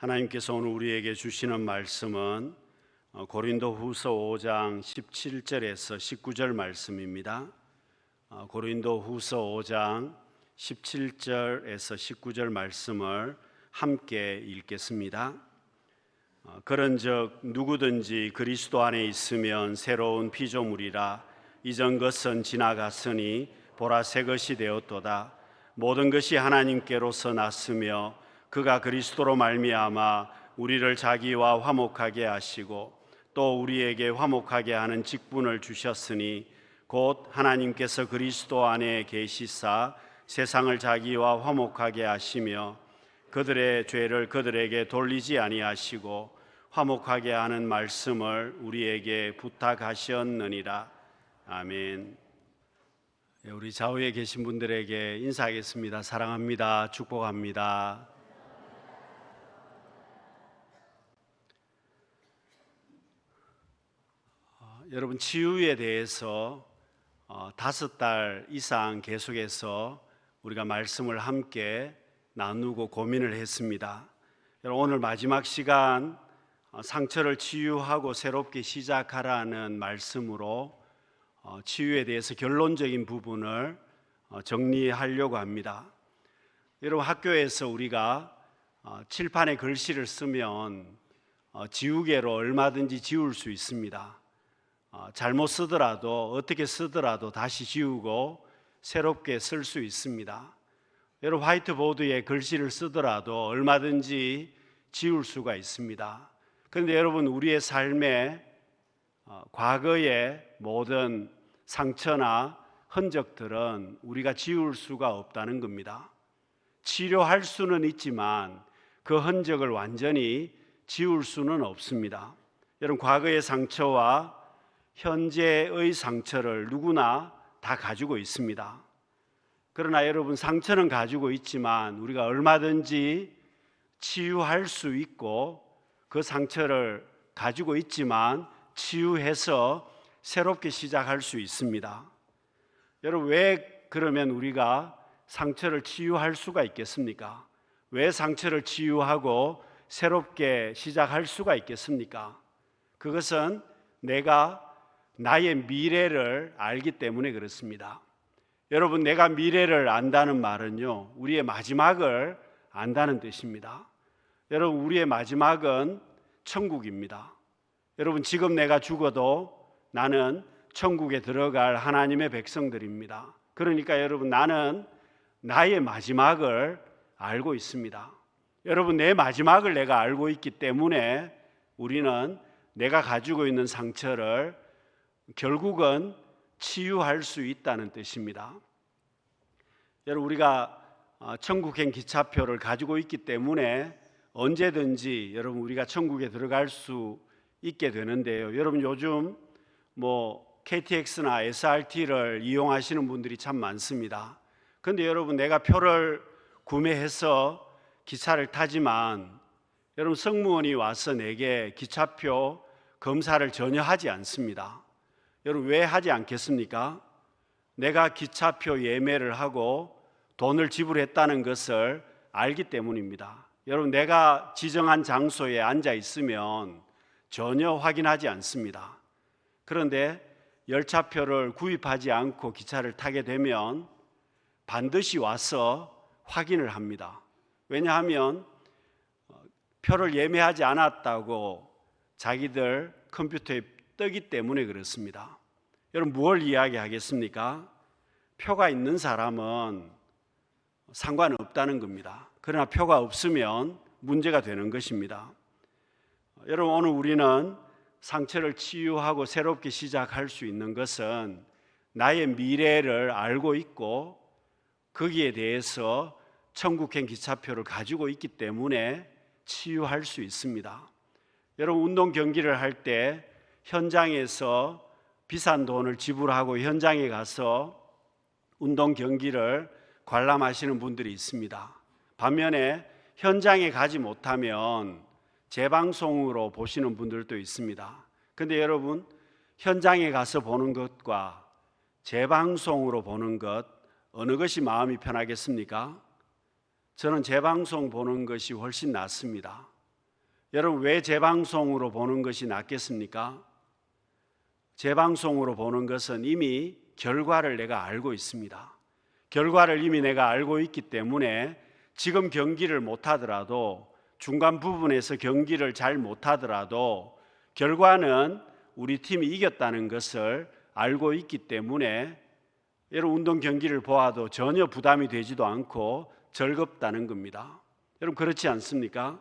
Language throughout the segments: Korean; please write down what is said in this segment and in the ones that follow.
하나님께서 오늘 우리에게 주시는 말씀은 고린도후서 5장 17절에서 19절 말씀입니다. 고린도후서 5장 17절에서 19절 말씀을 함께 읽겠습니다. 그런즉 누구든지 그리스도 안에 있으면 새로운 피조물이라. 이전 것은 지나갔으니 보라 새 것이 되었도다. 모든 것이 하나님께로서 났으며 그가 그리스도로 말미암아 우리를 자기와 화목하게 하시고 또 우리에게 화목하게 하는 직분을 주셨으니 곧 하나님께서 그리스도 안에 계시사 세상을 자기와 화목하게 하시며 그들의 죄를 그들에게 돌리지 아니하시고 화목하게 하는 말씀을 우리에게 부탁하셨느니라. 아멘. 우리 좌우에 계신 분들에게 인사하겠습니다. 사랑합니다. 축복합니다. 여러분, 치유에 대해서 5달 이상 계속해서 우리가 말씀을 함께 나누고 고민을 했습니다. 여러분, 오늘 마지막 시간 상처를 치유하고 새롭게 시작하라는 말씀으로 치유에 대해서 결론적인 부분을 정리하려고 합니다. 여러분, 학교에서 우리가 칠판에 글씨를 쓰면 지우개로 얼마든지 지울 수 있습니다. 잘못 쓰더라도 어떻게 쓰더라도 다시 지우고 새롭게 쓸 수 있습니다. 여러분, 화이트보드에 글씨를 쓰더라도 얼마든지 지울 수가 있습니다. 그런데 여러분, 우리의 삶에 과거의 모든 상처나 흔적들은 우리가 지울 수가 없다는 겁니다. 치료할 수는 있지만 그 흔적을 완전히 지울 수는 없습니다. 여러분, 과거의 상처와 현재의 상처를 누구나 다 가지고 있습니다. 그러나 여러분, 상처는 가지고 있지만 우리가 얼마든지 치유할 수 있고 그 상처를 가지고 있지만 치유해서 새롭게 시작할 수 있습니다. 여러분, 왜 그러면 우리가 상처를 치유할 수가 있겠습니까? 왜 상처를 치유하고 새롭게 시작할 수가 있겠습니까? 그것은 내가 나의 미래를 알기 때문에 그렇습니다. 여러분, 내가 미래를 안다는 말은요, 우리의 마지막을 안다는 뜻입니다. 여러분, 우리의 마지막은 천국입니다. 여러분, 지금 내가 죽어도 나는 천국에 들어갈 하나님의 백성들입니다. 그러니까 여러분, 나는 나의 마지막을 알고 있습니다. 여러분, 내 마지막을 내가 알고 있기 때문에 우리는 내가 가지고 있는 상처를 결국은 치유할 수 있다는 뜻입니다. 여러분, 우리가 천국행 기차표를 가지고 있기 때문에 언제든지 여러분 우리가 천국에 들어갈 수 있게 되는데요. 여러분, 요즘 KTX나 SRT를 이용하시는 분들이 참 많습니다. 그런데 여러분, 내가 표를 구매해서 기차를 타지만 여러분, 승무원이 와서 내게 기차표 검사를 전혀 하지 않습니다. 여러분, 왜 하지 않겠습니까? 내가 기차표 예매를 하고 돈을 지불했다는 것을 알기 때문입니다. 여러분, 내가 지정한 장소에 앉아 있으면 전혀 확인하지 않습니다. 그런데 열차표를 구입하지 않고 기차를 타게 되면 반드시 와서 확인을 합니다. 왜냐하면 표를 예매하지 않았다고 자기들 컴퓨터에 뜨기 때문에 그렇습니다. 여러분, 무엇을 이야기하겠습니까? 표가 있는 사람은 상관없다는 겁니다. 그러나 표가 없으면 문제가 되는 것입니다. 여러분, 오늘 우리는 상처를 치유하고 새롭게 시작할 수 있는 것은 나의 미래를 알고 있고 거기에 대해서 천국행 기차표를 가지고 있기 때문에 치유할 수 있습니다. 여러분, 운동 경기를 할 때 현장에서 비싼 돈을 지불하고 현장에 가서 운동 경기를 관람하시는 분들이 있습니다. 반면에 현장에 가지 못하면 재방송으로 보시는 분들도 있습니다. 그런데 여러분, 현장에 가서 보는 것과 재방송으로 보는 것, 어느 것이 마음이 편하겠습니까? 저는 재방송 보는 것이 훨씬 낫습니다. 여러분, 왜 재방송으로 보는 것이 낫겠습니까? 재방송으로 보는 것은 이미 결과를 내가 알고 있습니다. 결과를 이미 내가 알고 있기 때문에 지금 경기를 못하더라도, 중간 부분에서 경기를 잘 못하더라도 결과는 우리 팀이 이겼다는 것을 알고 있기 때문에 여러분, 운동 경기를 보아도 전혀 부담이 되지도 않고 즐겁다는 겁니다. 여러분, 그렇지 않습니까?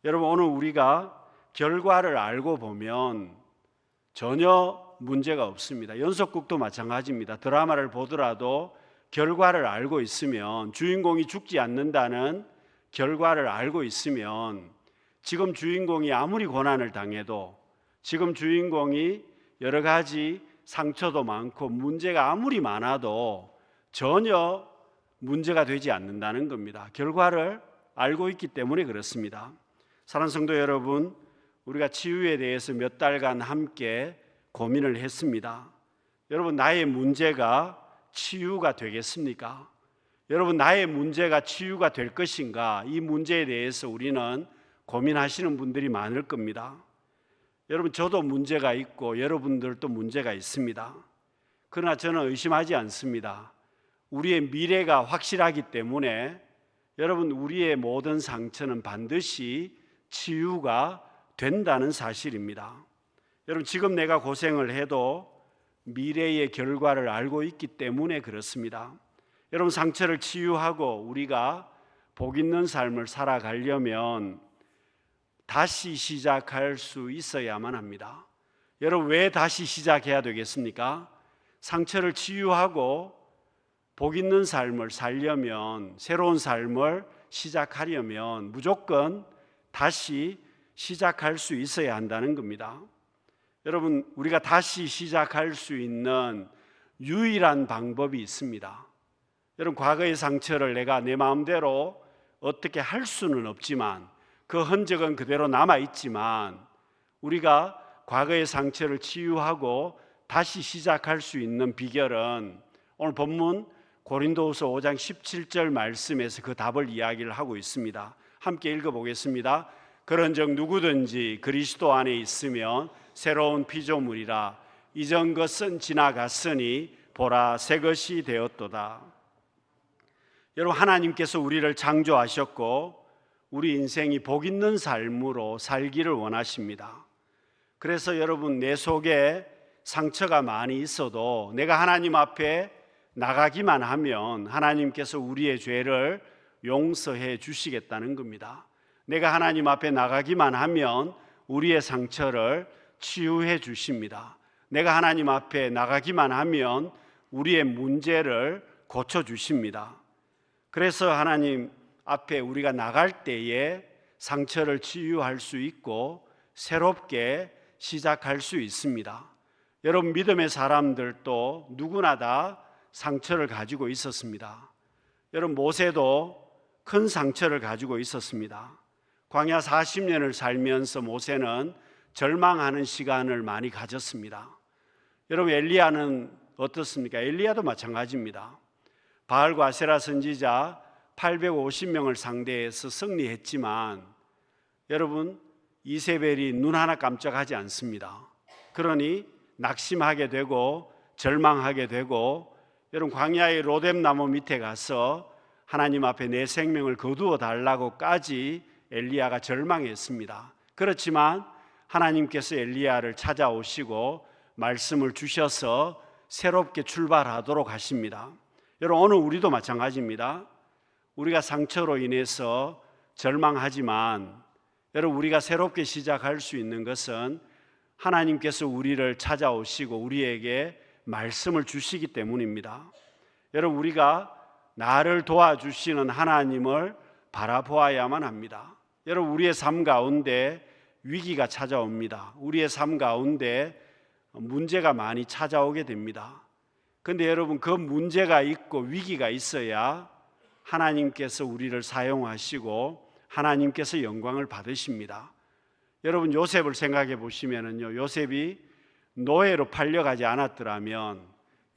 여러분, 오늘 우리가 결과를 알고 보면 전혀 문제가 없습니다. 연속극도 마찬가지입니다. 드라마를 보더라도 결과를 알고 있으면, 주인공이 죽지 않는다는 결과를 알고 있으면, 지금 주인공이 아무리 고난을 당해도, 지금 주인공이 여러 가지 상처도 많고 문제가 아무리 많아도 전혀 문제가 되지 않는다는 겁니다. 결과를 알고 있기 때문에 그렇습니다. 사랑하는 성도 여러분, 우리가 치유에 대해서 몇 달간 함께 고민을 했습니다. 여러분, 나의 문제가 치유가 되겠습니까? 여러분, 나의 문제가 치유가 될 것인가? 이 문제에 대해서 우리는 고민하시는 분들이 많을 겁니다. 여러분, 저도 문제가 있고 여러분들도 문제가 있습니다. 그러나 저는 의심하지 않습니다. 우리의 미래가 확실하기 때문에 여러분, 우리의 모든 상처는 반드시 치유가 된다는 사실입니다. 여러분, 지금 내가 고생을 해도 미래의 결과를 알고 있기 때문에 그렇습니다. 여러분, 상처를 치유하고 우리가 복 있는 삶을 살아가려면 다시 시작할 수 있어야만 합니다. 여러분, 왜 다시 시작해야 되겠습니까? 상처를 치유하고 복 있는 삶을 살려면, 새로운 삶을 시작하려면 무조건 다시 시작할 수 있어야 한다는 겁니다. 여러분, 우리가 다시 시작할 수 있는 유일한 방법이 있습니다. 여러분, 과거의 상처를 내가 내 마음대로 어떻게 할 수는 없지만, 그 흔적은 그대로 남아있지만, 우리가 과거의 상처를 치유하고 다시 시작할 수 있는 비결은 오늘 본문 고린도후서 5장 17절 말씀에서 그 답을 이야기를 하고 있습니다. 함께 읽어보겠습니다. 그런즉 누구든지 그리스도 안에 있으면 새로운 피조물이라, 이전 것은 지나갔으니 보라 새 것이 되었도다. 여러분, 하나님께서 우리를 창조하셨고 우리 인생이 복 있는 삶으로 살기를 원하십니다. 그래서 여러분, 내 속에 상처가 많이 있어도 내가 하나님 앞에 나가기만 하면 하나님께서 우리의 죄를 용서해 주시겠다는 겁니다. 내가 하나님 앞에 나가기만 하면 우리의 상처를 치유해 주십니다. 내가 하나님 앞에 나가기만 하면 우리의 문제를 고쳐 주십니다. 그래서 하나님 앞에 우리가 나갈 때에 상처를 치유할 수 있고 새롭게 시작할 수 있습니다. 여러분, 믿음의 사람들도 누구나 다 상처를 가지고 있었습니다. 여러분, 모세도 큰 상처를 가지고 있었습니다. 광야 40년을 살면서 모세는 절망하는 시간을 많이 가졌습니다. 여러분, 엘리야는 어떻습니까? 엘리야도 마찬가지입니다. 바알과 아세라 선지자 850명을 상대해서 승리했지만 여러분, 이세벨이 눈 하나 깜짝하지 않습니다. 그러니 낙심하게 되고 절망하게 되고, 여러분, 광야의 로뎀나무 밑에 가서 하나님 앞에 내 생명을 거두어 달라고까지 엘리야가 절망했습니다. 그렇지만 하나님께서 엘리야를 찾아오시고 말씀을 주셔서 새롭게 출발하도록 하십니다. 여러분, 오늘 우리도 마찬가지입니다. 우리가 상처로 인해서 절망하지만 여러분, 우리가 새롭게 시작할 수 있는 것은 하나님께서 우리를 찾아오시고 우리에게 말씀을 주시기 때문입니다. 여러분, 우리가 나를 도와주시는 하나님을 바라보아야만 합니다. 여러분, 우리의 삶 가운데 위기가 찾아옵니다. 우리의 삶 가운데 문제가 많이 찾아오게 됩니다. 그런데 여러분, 그 문제가 있고 위기가 있어야 하나님께서 우리를 사용하시고 하나님께서 영광을 받으십니다. 여러분, 요셉을 생각해 보시면요, 요셉이 노예로 팔려가지 않았더라면,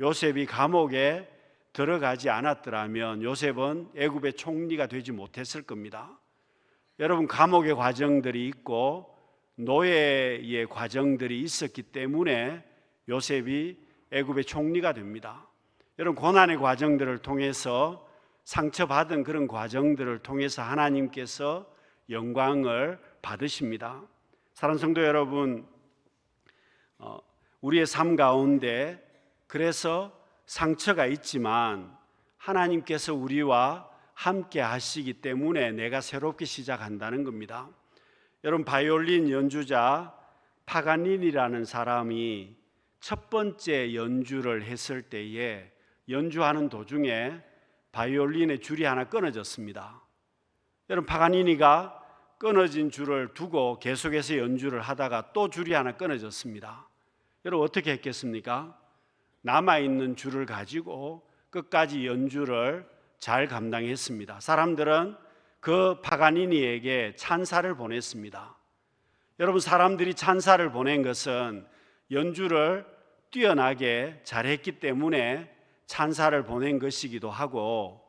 요셉이 감옥에 들어가지 않았더라면 요셉은 애굽의 총리가 되지 못했을 겁니다. 여러분, 감옥의 과정들이 있고 노예의 과정들이 있었기 때문에 요셉이 애굽의 총리가 됩니다. 여러분, 고난의 과정들을 통해서 상처받은 그런 과정들을 통해서 하나님께서 영광을 받으십니다. 사랑하는 성도 여러분, 우리의 삶 가운데 그래서 상처가 있지만 하나님께서 우리와 함께 하시기 때문에 내가 새롭게 시작한다는 겁니다. 여러분, 바이올린 연주자 파가니니라는 사람이 첫 번째 연주를 했을 때에 연주하는 도중에 바이올린의 줄이 하나 끊어졌습니다. 여러분, 파가니니가 끊어진 줄을 두고 계속해서 연주를 하다가 또 줄이 하나 끊어졌습니다. 여러분, 어떻게 했겠습니까? 남아있는 줄을 가지고 끝까지 연주를 잘 감당했습니다. 사람들은 그 파가니니에게 찬사를 보냈습니다. 여러분, 사람들이 찬사를 보낸 것은 연주를 뛰어나게 잘했기 때문에 찬사를 보낸 것이기도 하고,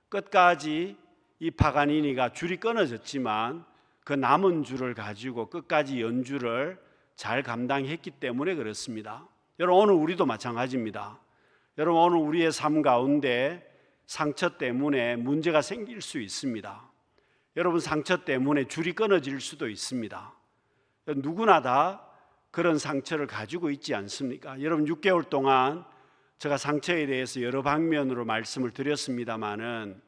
끝까지 이 파가니니가 줄이 끊어졌지만 그 남은 줄을 가지고 끝까지 연주를 잘 감당했기 때문에 그렇습니다. 여러분, 오늘 우리도 마찬가지입니다. 여러분, 오늘 우리의 삶 가운데 상처 때문에 문제가 생길 수 있습니다. 여러분, 상처 때문에 줄이 끊어질 수도 있습니다. 누구나 다 그런 상처를 가지고 있지 않습니까? 여러분, 6개월 동안 제가 상처에 대해서 여러 방면으로 말씀을 드렸습니다마는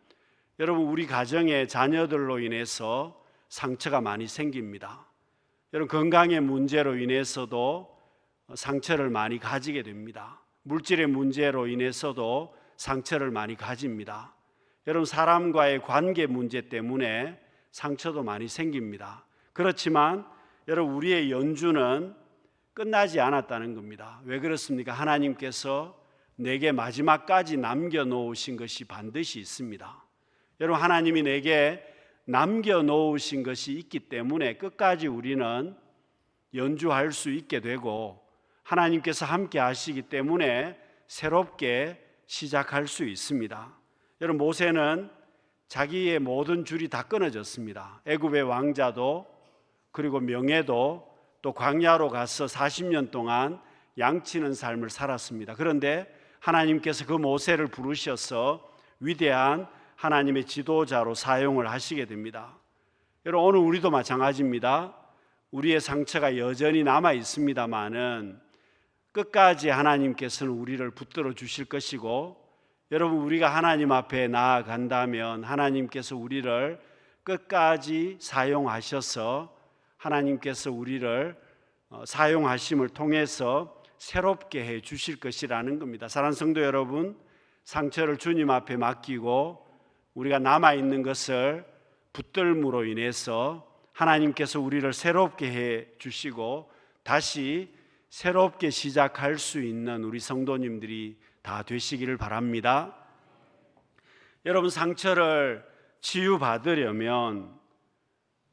여러분, 우리 가정의 자녀들로 인해서 상처가 많이 생깁니다. 여러분, 건강의 문제로 인해서도 상처를 많이 가지게 됩니다. 물질의 문제로 인해서도 상처를 많이 가집니다. 여러분, 사람과의 관계 문제 때문에 상처도 많이 생깁니다. 그렇지만 여러분, 우리의 연주는 끝나지 않았다는 겁니다. 왜 그렇습니까? 하나님께서 내게 마지막까지 남겨놓으신 것이 반드시 있습니다. 여러분, 하나님이 내게 남겨놓으신 것이 있기 때문에 끝까지 우리는 연주할 수 있게 되고, 하나님께서 함께 하시기 때문에 새롭게 시작할 수 있습니다. 여러분, 모세는 자기의 모든 줄이 다 끊어졌습니다. 애굽의 왕자도, 그리고 명예도, 또 광야로 가서 40년 동안 양치는 삶을 살았습니다. 그런데 하나님께서 그 모세를 부르셔서 위대한 하나님의 지도자로 사용을 하시게 됩니다. 여러분, 오늘 우리도 마찬가지입니다. 우리의 상처가 여전히 남아 있습니다만은 끝까지 하나님께서는 우리를 붙들어 주실 것이고, 여러분, 우리가 하나님 앞에 나아간다면 하나님께서 우리를 끝까지 사용하셔서 하나님께서 우리를 사용하심을 통해서 새롭게 해 주실 것이라는 겁니다. 사랑하는 성도 여러분, 상처를 주님 앞에 맡기고 우리가 남아있는 것을 붙들므로 인해서 하나님께서 우리를 새롭게 해 주시고 다시 새롭게 시작할 수 있는 우리 성도님들이 다 되시기를 바랍니다. 여러분, 상처를 치유받으려면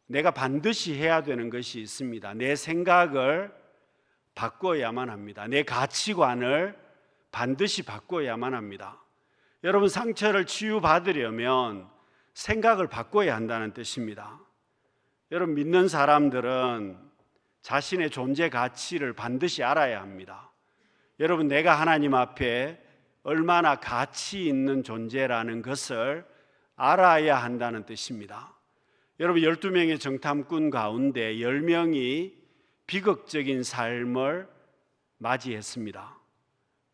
내가 반드시 해야 되는 것이 있습니다. 내 생각을 바꿔야만 합니다. 내 가치관을 반드시 바꿔야만 합니다. 여러분, 상처를 치유받으려면 생각을 바꿔야 한다는 뜻입니다. 여러분, 믿는 사람들은 자신의 존재 가치를 반드시 알아야 합니다. 여러분, 내가 하나님 앞에 얼마나 가치 있는 존재라는 것을 알아야 한다는 뜻입니다. 여러분, 12명의 정탐꾼 가운데 10명이 비극적인 삶을 맞이했습니다.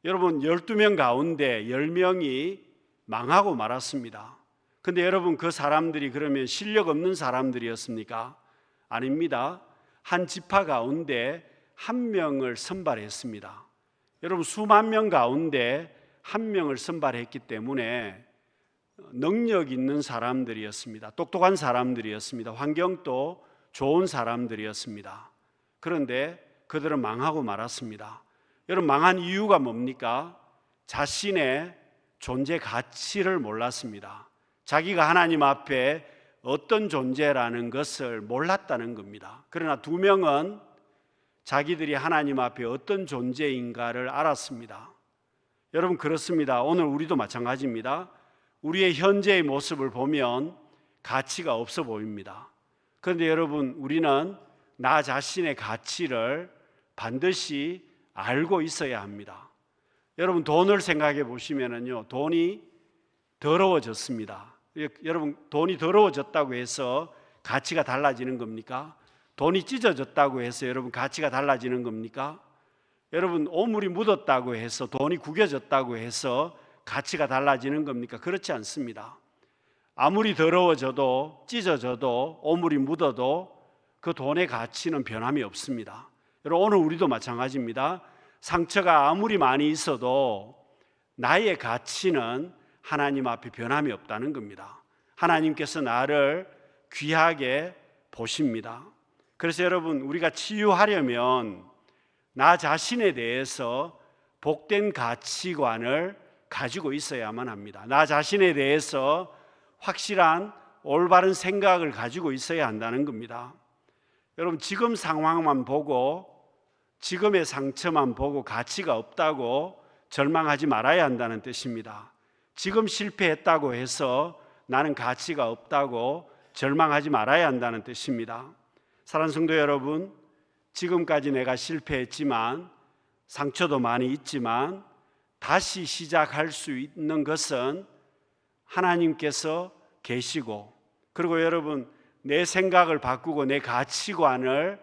여러분, 12명 가운데 10명이 망하고 말았습니다. 근데 여러분, 그 사람들이 그러면 실력 없는 사람들이었습니까? 아닙니다. 한 지파 가운데 한 명을 선발했습니다. 여러분, 수만 명 가운데 한 명을 선발했기 때문에 능력 있는 사람들이었습니다. 똑똑한 사람들이었습니다. 환경도 좋은 사람들이었습니다. 그런데 그들은 망하고 말았습니다. 여러분, 망한 이유가 뭡니까? 자신의 존재 가치를 몰랐습니다. 자기가 하나님 앞에 어떤 존재라는 것을 몰랐다는 겁니다. 그러나 2명은 자기들이 하나님 앞에 어떤 존재인가를 알았습니다. 여러분, 그렇습니다. 오늘 우리도 마찬가지입니다. 우리의 현재의 모습을 보면 가치가 없어 보입니다. 그런데 여러분, 우리는 나 자신의 가치를 반드시 알고 있어야 합니다. 여러분, 돈을 생각해 보시면은요, 돈이 더러워졌습니다. 여러분, 돈이 더러워졌다고 해서 가치가 달라지는 겁니까? 돈이 찢어졌다고 해서 여러분 가치가 달라지는 겁니까? 여러분, 오물이 묻었다고 해서, 돈이 구겨졌다고 해서 가치가 달라지는 겁니까? 그렇지 않습니다. 아무리 더러워져도, 찢어져도, 오물이 묻어도 그 돈의 가치는 변함이 없습니다. 여러분, 오늘 우리도 마찬가지입니다. 상처가 아무리 많이 있어도 나의 가치는 하나님 앞에 변함이 없다는 겁니다. 하나님께서 나를 귀하게 보십니다. 그래서 여러분, 우리가 치유하려면 나 자신에 대해서 복된 가치관을 가지고 있어야만 합니다. 나 자신에 대해서 확실한 올바른 생각을 가지고 있어야 한다는 겁니다. 여러분, 지금 상황만 보고, 지금의 상처만 보고 가치가 없다고 절망하지 말아야 한다는 뜻입니다. 지금 실패했다고 해서 나는 가치가 없다고 절망하지 말아야 한다는 뜻입니다. 사랑하는 성도 여러분, 지금까지 내가 실패했지만, 상처도 많이 있지만 다시 시작할 수 있는 것은 하나님께서 계시고, 그리고 여러분, 내 생각을 바꾸고 내 가치관을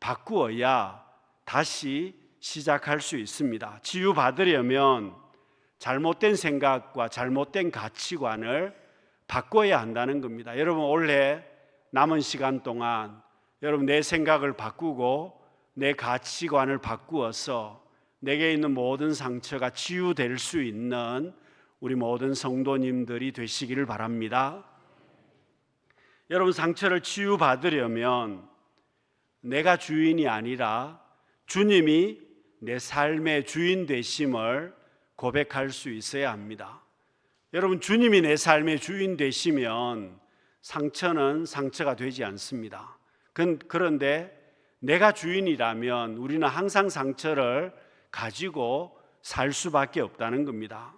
바꾸어야 다시 시작할 수 있습니다. 치유받으려면 잘못된 생각과 잘못된 가치관을 바꿔야 한다는 겁니다. 여러분, 올해 남은 시간 동안 여러분, 내 생각을 바꾸고 내 가치관을 바꾸어서 내게 있는 모든 상처가 치유될 수 있는 우리 모든 성도님들이 되시기를 바랍니다. 여러분, 상처를 치유받으려면 내가 주인이 아니라 주님이 내 삶의 주인 되심을 고백할 수 있어야 합니다. 여러분, 주님이 내 삶의 주인 되시면 상처는 상처가 되지 않습니다. 그런데 내가 주인이라면 우리는 항상 상처를 가지고 살 수밖에 없다는 겁니다.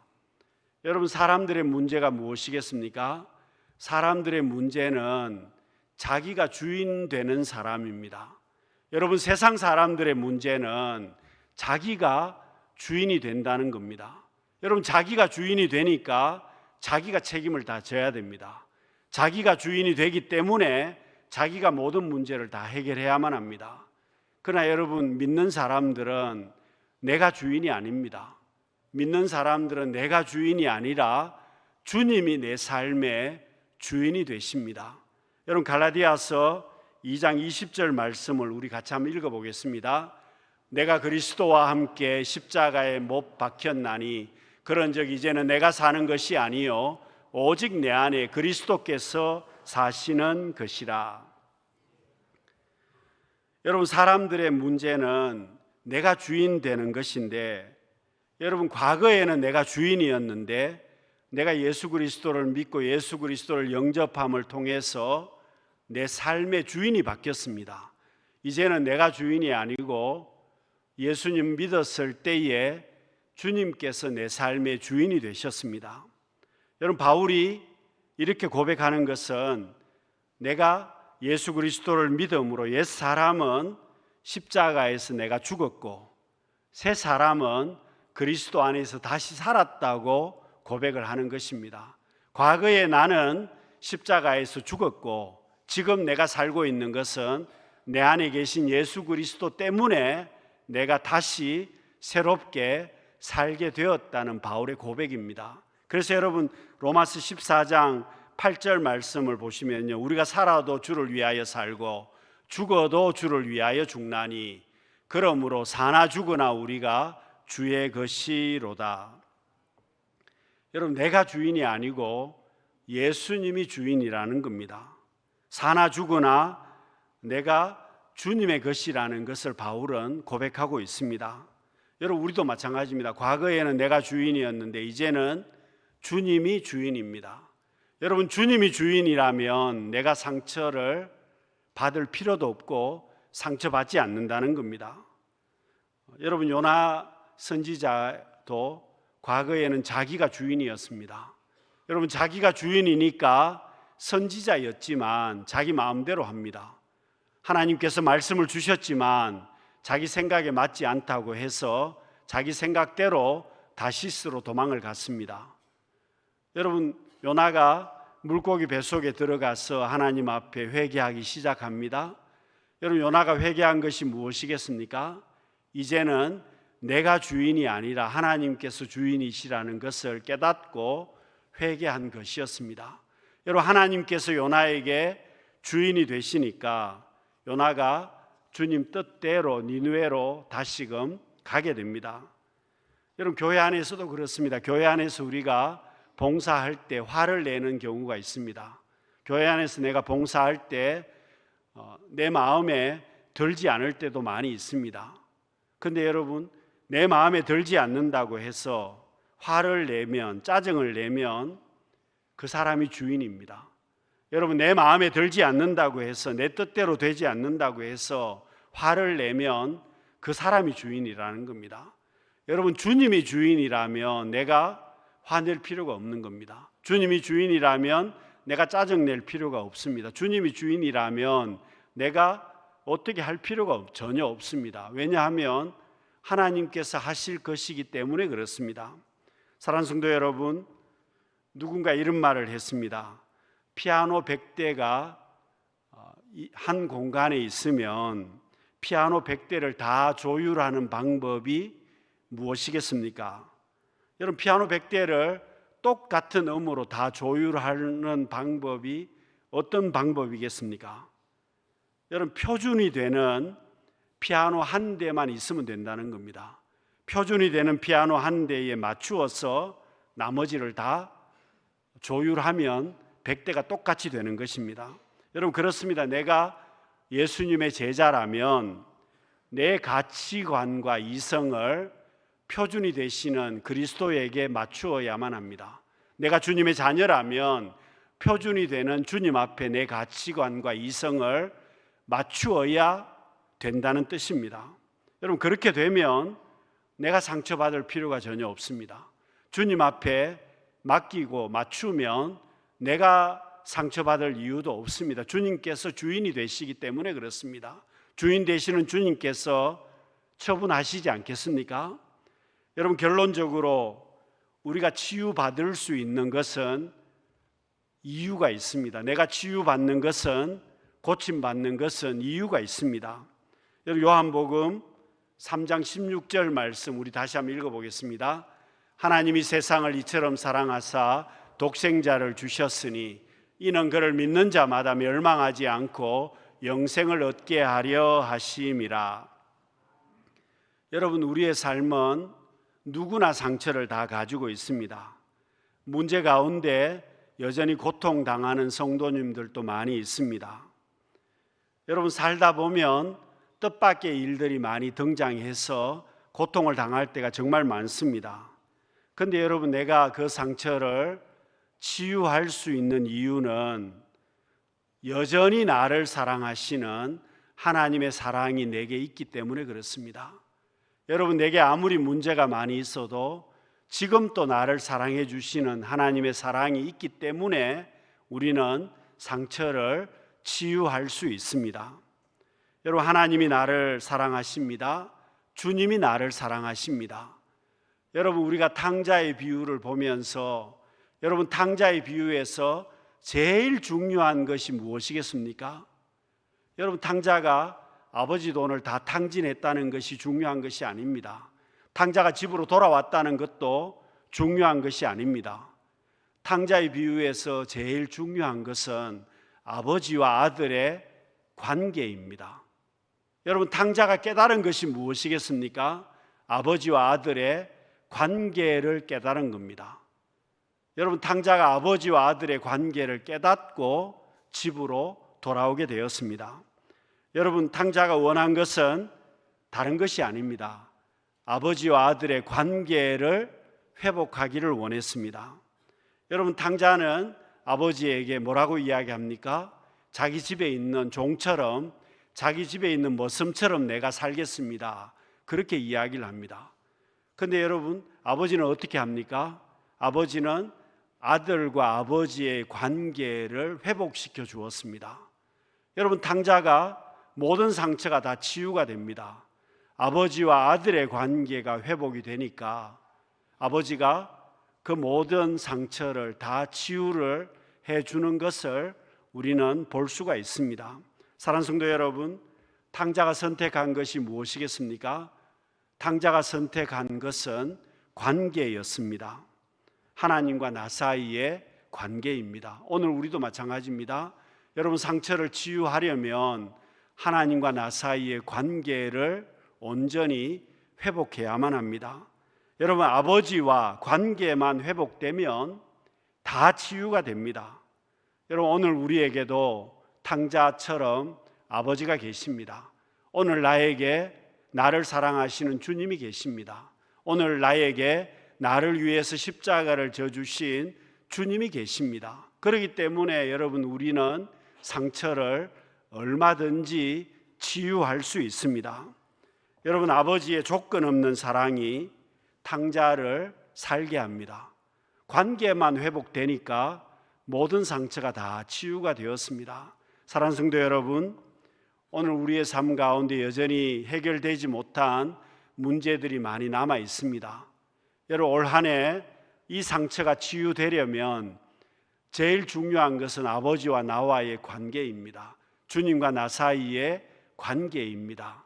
여러분, 사람들의 문제가 무엇이겠습니까? 사람들의 문제는 자기가 주인 되는 사람입니다. 여러분, 세상 사람들의 문제는 자기가 주인이 된다는 겁니다. 여러분, 자기가 주인이 되니까 자기가 책임을 다 져야 됩니다. 자기가 주인이 되기 때문에 자기가 모든 문제를 다 해결해야만 합니다. 그러나 여러분, 믿는 사람들은 내가 주인이 아닙니다. 믿는 사람들은 내가 주인이 아니라 주님이 내 삶의 주인이 되십니다. 여러분, 갈라디아서 2장 20절 말씀을 우리 같이 한번 읽어보겠습니다. 내가 그리스도와 함께 십자가에 못 박혔나니 그런즉 이제는 내가 사는 것이 아니요 오직 내 안에 그리스도께서 사시는 것이라. 여러분, 사람들의 문제는 내가 주인 되는 것인데, 여러분, 과거에는 내가 주인이었는데 내가 예수 그리스도를 믿고 예수 그리스도를 영접함을 통해서 내 삶의 주인이 바뀌었습니다. 이제는 내가 주인이 아니고 예수님 믿었을 때에 주님께서 내 삶의 주인이 되셨습니다. 여러분, 바울이 이렇게 고백하는 것은 내가 예수 그리스도를 믿음으로 옛 사람은 십자가에서 내가 죽었고 새 사람은 그리스도 안에서 다시 살았다고 고백을 하는 것입니다. 과거에 나는 십자가에서 죽었고 지금 내가 살고 있는 것은 내 안에 계신 예수 그리스도 때문에 내가 다시 새롭게 살게 되었다는 바울의 고백입니다. 그래서 여러분, 로마서 14장 8절 말씀을 보시면요, 우리가 살아도 주를 위하여 살고 죽어도 주를 위하여 죽나니 그러므로 사나 죽으나 우리가 주의 것이로다. 여러분, 내가 주인이 아니고 예수님이 주인이라는 겁니다. 사나 죽으나 내가 주님의 것이라는 것을 바울은 고백하고 있습니다. 여러분, 우리도 마찬가지입니다. 과거에는 내가 주인이었는데 이제는 주님이 주인입니다. 여러분, 주님이 주인이라면 내가 상처를 받을 필요도 없고 상처받지 않는다는 겁니다. 여러분, 요나 선지자도 과거에는 자기가 주인이었습니다. 여러분, 자기가 주인이니까 선지자였지만 자기 마음대로 합니다. 하나님께서 말씀을 주셨지만 자기 생각에 맞지 않다고 해서 자기 생각대로 다시스로 도망을 갔습니다. 여러분, 요나가 물고기 뱃속에 들어가서 하나님 앞에 회개하기 시작합니다. 여러분, 요나가 회개한 것이 무엇이겠습니까? 이제는 내가 주인이 아니라 하나님께서 주인이시라는 것을 깨닫고 회개한 것이었습니다. 여러분, 하나님께서 요나에게 주인이 되시니까 요나가 주님 뜻대로 니느웨로 다시금 가게 됩니다. 여러분, 교회 안에서도 그렇습니다. 교회 안에서 우리가 봉사할 때 화를 내는 경우가 있습니다. 교회 안에서 내가 봉사할 때 내 마음에 들지 않을 때도 많이 있습니다. 근데 여러분, 내 마음에 들지 않는다고 해서 화를 내면, 짜증을 내면 그 사람이 주인입니다. 여러분, 내 마음에 들지 않는다고 해서, 내 뜻대로 되지 않는다고 해서 화를 내면 그 사람이 주인이라는 겁니다. 여러분, 주님이 주인이라면 내가 화낼 필요가 없는 겁니다. 주님이 주인이라면 내가 짜증낼 필요가 없습니다. 주님이 주인이라면 내가 어떻게 할 필요가 전혀 없습니다. 왜냐하면 하나님께서 하실 것이기 때문에 그렇습니다. 사랑하는 성도 여러분, 누군가 이런 말을 했습니다. 피아노 100대가 한 공간에 있으면 피아노 100대를 다 조율하는 방법이 무엇이겠습니까? 여러분, 피아노 100대를 똑같은 음으로 다 조율하는 방법이 어떤 방법이겠습니까? 여러분, 표준이 되는 피아노 한 대만 있으면 된다는 겁니다. 표준이 되는 피아노 한 대에 맞추어서 나머지를 다 조율하면 100대가 똑같이 되는 것입니다. 여러분, 그렇습니다. 내가 예수님의 제자라면 내 가치관과 이성을 표준이 되시는 그리스도에게 맞추어야만 합니다. 내가 주님의 자녀라면 표준이 되는 주님 앞에 내 가치관과 이성을 맞추어야 된다는 뜻입니다. 여러분, 그렇게 되면 내가 상처받을 필요가 전혀 없습니다. 주님 앞에 맡기고 맞추면 내가 상처받을 이유도 없습니다. 주님께서 주인이 되시기 때문에 그렇습니다. 주인 되시는 주님께서 처분하시지 않겠습니까? 여러분, 결론적으로 우리가 치유받을 수 있는 것은 이유가 있습니다. 내가 치유받는 것은, 고침받는 것은 이유가 있습니다. 여러분, 요한복음 3장 16절 말씀 우리 다시 한번 읽어보겠습니다. 하나님이 세상을 이처럼 사랑하사 독생자를 주셨으니 이는 그를 믿는 자마다 멸망하지 않고 영생을 얻게 하려 하심이라. 여러분, 우리의 삶은 누구나 상처를 다 가지고 있습니다. 문제 가운데 여전히 고통당하는 성도님들도 많이 있습니다. 여러분, 살다 보면 뜻밖의 일들이 많이 등장해서 고통을 당할 때가 정말 많습니다. 그런데 여러분, 내가 그 상처를 치유할 수 있는 이유는 여전히 나를 사랑하시는 하나님의 사랑이 내게 있기 때문에 그렇습니다. 여러분, 내게 아무리 문제가 많이 있어도 지금 또 나를 사랑해 주시는 하나님의 사랑이 있기 때문에 우리는 상처를 치유할 수 있습니다. 여러분, 하나님이 나를 사랑하십니다. 주님이 나를 사랑하십니다. 여러분, 우리가 탕자의 비유를 보면서 여러분, 탕자의 비유에서 제일 중요한 것이 무엇이겠습니까? 여러분, 탕자가 아버지 돈을 다 탕진했다는 것이 중요한 것이 아닙니다. 탕자가 집으로 돌아왔다는 것도 중요한 것이 아닙니다. 탕자의 비유에서 제일 중요한 것은 아버지와 아들의 관계입니다. 여러분, 탕자가 깨달은 것이 무엇이겠습니까? 아버지와 아들의 관계를 깨달은 겁니다. 여러분, 탕자가 아버지와 아들의 관계를 깨닫고 집으로 돌아오게 되었습니다. 여러분, 탕자가 원한 것은 다른 것이 아닙니다. 아버지와 아들의 관계를 회복하기를 원했습니다. 여러분, 탕자는 아버지에게 뭐라고 이야기합니까? 자기 집에 있는 종처럼, 자기 집에 있는 머슴처럼 내가 살겠습니다. 그렇게 이야기를 합니다. 그런데 여러분, 아버지는 어떻게 합니까? 아버지는 아들과 아버지의 관계를 회복시켜 주었습니다. 여러분, 탕자가 모든 상처가 다 치유가 됩니다. 아버지와 아들의 관계가 회복이 되니까 아버지가 그 모든 상처를 다 치유를 해주는 것을 우리는 볼 수가 있습니다. 사랑하는 성도 여러분, 탕자가 선택한 것이 무엇이겠습니까? 탕자가 선택한 것은 관계였습니다. 하나님과 나 사이의 관계입니다. 오늘 우리도 마찬가지입니다. 여러분, 상처를 치유하려면 하나님과 나 사이의 관계를 온전히 회복해야만 합니다. 여러분, 아버지와 관계만 회복되면 다 치유가 됩니다. 여러분, 오늘 우리에게도 탕자처럼 아버지가 계십니다. 오늘 나에게 나를 사랑하시는 주님이 계십니다. 오늘 나에게 나를 위해서 십자가를 져주신 주님이 계십니다. 그렇기 때문에 여러분, 우리는 상처를 얼마든지 치유할 수 있습니다. 여러분, 아버지의 조건 없는 사랑이 탕자를 살게 합니다. 관계만 회복되니까 모든 상처가 다 치유가 되었습니다. 사랑하는 성도 여러분, 오늘 우리의 삶 가운데 여전히 해결되지 못한 문제들이 많이 남아 있습니다. 여러분, 올 한 해 이 상처가 치유되려면 제일 중요한 것은 아버지와 나와의 관계입니다. 주님과 나 사이의 관계입니다.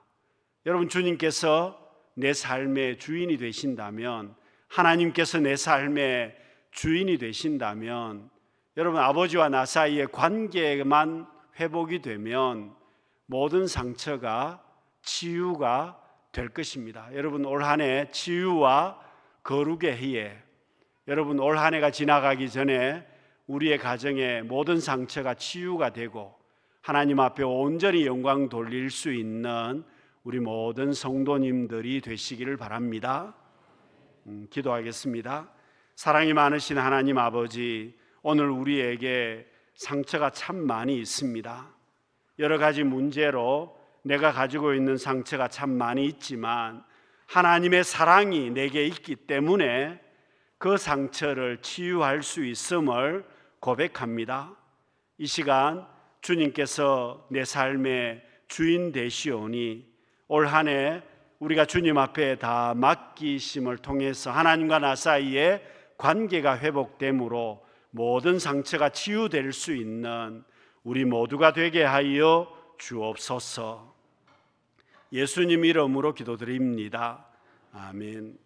여러분, 주님께서 내 삶의 주인이 되신다면, 하나님께서 내 삶의 주인이 되신다면, 여러분, 아버지와 나 사이의 관계만 회복이 되면 모든 상처가 치유가 될 것입니다. 여러분, 올 한 해 치유와 거룩의 해에, 여러분, 올 한 해가 지나가기 전에 우리의 가정의 모든 상처가 치유가 되고 하나님 앞에 온전히 영광 돌릴 수 있는 우리 모든 성도님들이 되시기를 바랍니다. 기도하겠습니다. 사랑이 많으신 하나님 아버지, 오늘 우리에게 상처가 참 많이 있습니다. 여러 가지 문제로 내가 가지고 있는 상처가 참 많이 있지만 하나님의 사랑이 내게 있기 때문에 그 상처를 치유할 수 있음을 고백합니다. 이 시간 주님께서 내 삶의 주인 되시오니 올 한 해 우리가 주님 앞에 다 맡기심을 통해서 하나님과 나 사이의 관계가 회복됨으로 모든 상처가 치유될 수 있는 우리 모두가 되게 하여 주옵소서. 예수님 이름으로 기도드립니다. 아멘.